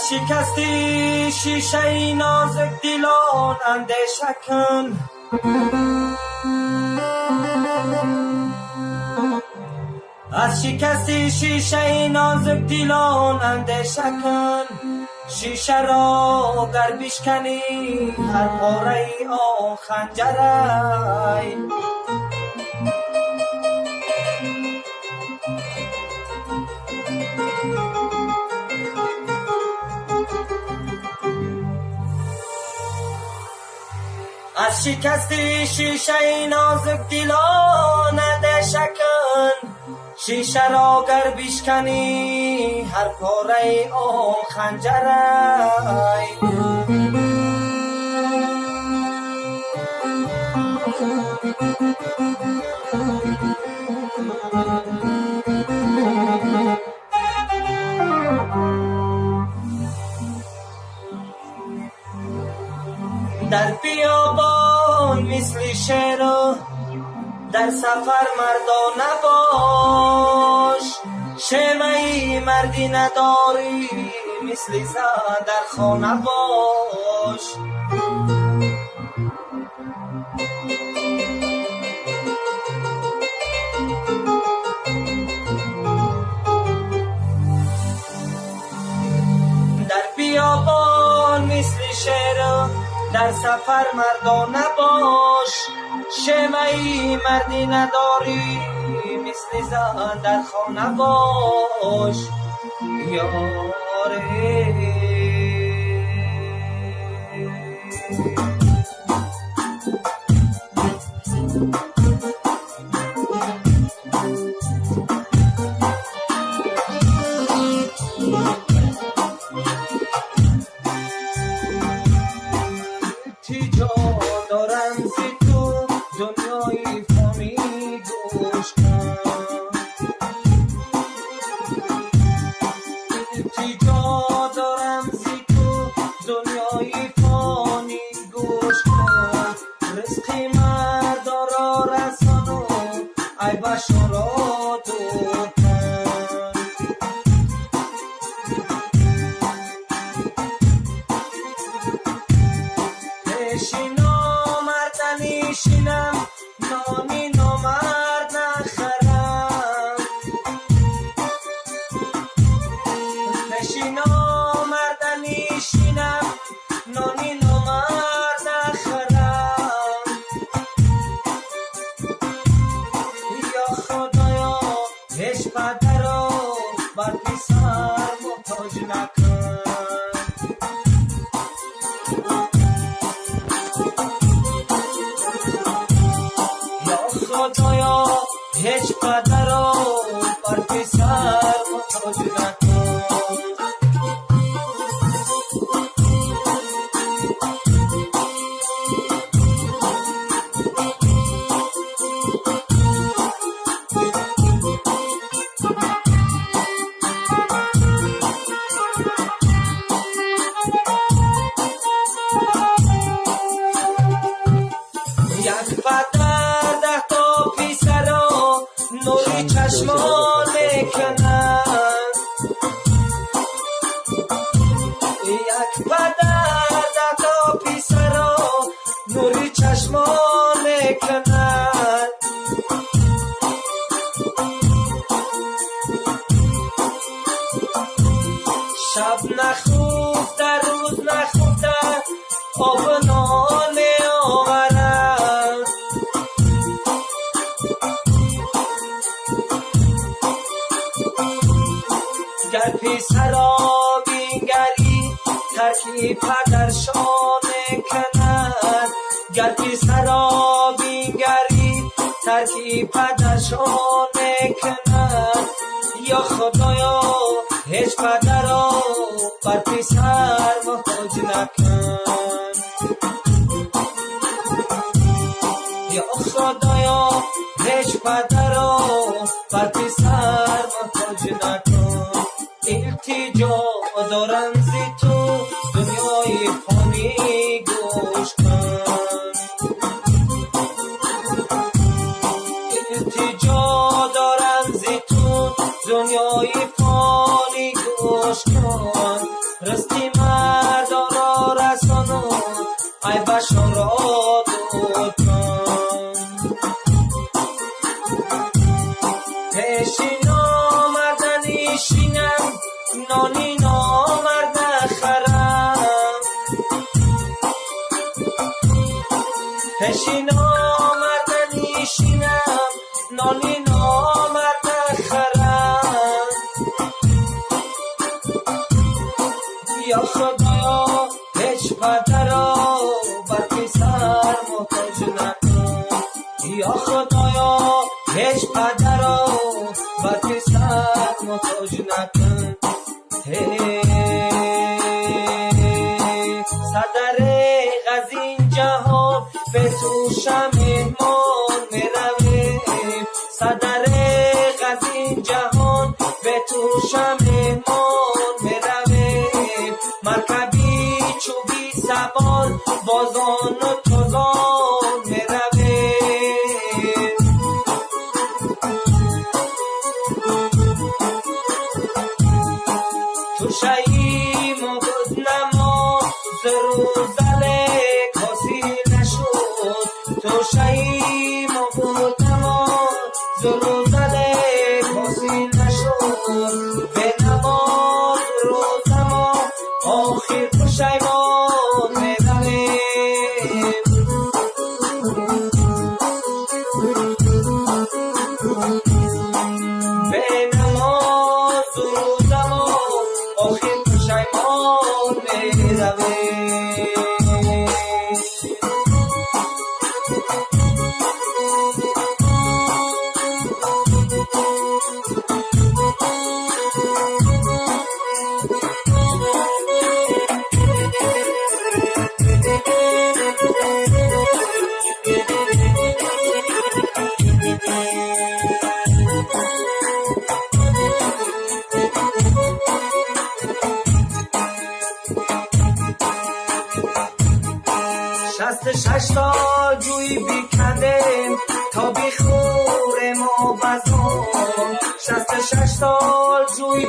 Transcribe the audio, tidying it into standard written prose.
از شکستی شیشه نازک دلان اندیشه کن، از شکستی شیشه نازک دلان اندیشه کن. شیشه را گر بشکنی هر پاره آن خنجرای، از شکستی شیشه نازک دلان اندیشه کن. شیشه را گر بشکنی هر پاره آن خنجرای، در بیابان مثل شیر در سفر مردانه باش، شیوه مردی نداری مثل زن در خانه باش. در بیابان مثل شیر در سفر مردانه باش، شیوه مردی نداری مثل زن در خانه باش. یاره تیجا دارم زی تو دنیای فانی گوش کن، تیجا دارم زی تو دنیای فانی گوش کن. رزق مردا را رسانو ای بشارا دو کن. پیشینا مردنی شینم نانی نامرد نخرم، پیشینا مردنی شینم نانی نامرد نخرم. یا خدایا هیچ پدرو بر پسر محتاج نکن. خدایا هیچ پدر رو بر پسر محتاج نکن. یک پدر 10 تا پسر رو نوری چشمان میکنند، یک پدر 10 تا پسر رو نوری چشمان میکنند. شب نخفته روز نخفته آب نان میآورند. گر پسرا بینگری ترکی پدرشان کند، گر پسرا بینگری ترکی پدرشان کند. یا خدایا هیچ پدرا بر پسر محتاج نکن. یا خدایا هیچ پدرا بر پسر محتاج نکن. التجا دارم زی تو دنیای فانی گوش کن. التجا دارم زی تو دنیای فانی گوش کن. راستی پیشی نامرد نیشینم نانی نامرد خرم یا خدایا هیچ پدرا بر پسر محتاج نکن یا خدایا هیچ پدرا بر پسر محتاج نکن صدرق از این جهان به توش مهمان میرویم صدرق از این جهان به توش مهمان میرویم مرکبی چوبی سوار بازان و تازان میرویم تو شهیم و بود نما زروزله کسی نشد تو شهیم و بود نما زروزله کسی نشد به نماز روزما آخر پشیمان میرویم به نماز روزما آخر پشیمان میرویم شست 6 سال جوی بیکندیم تا بخوریم و بزن 66 سال جوی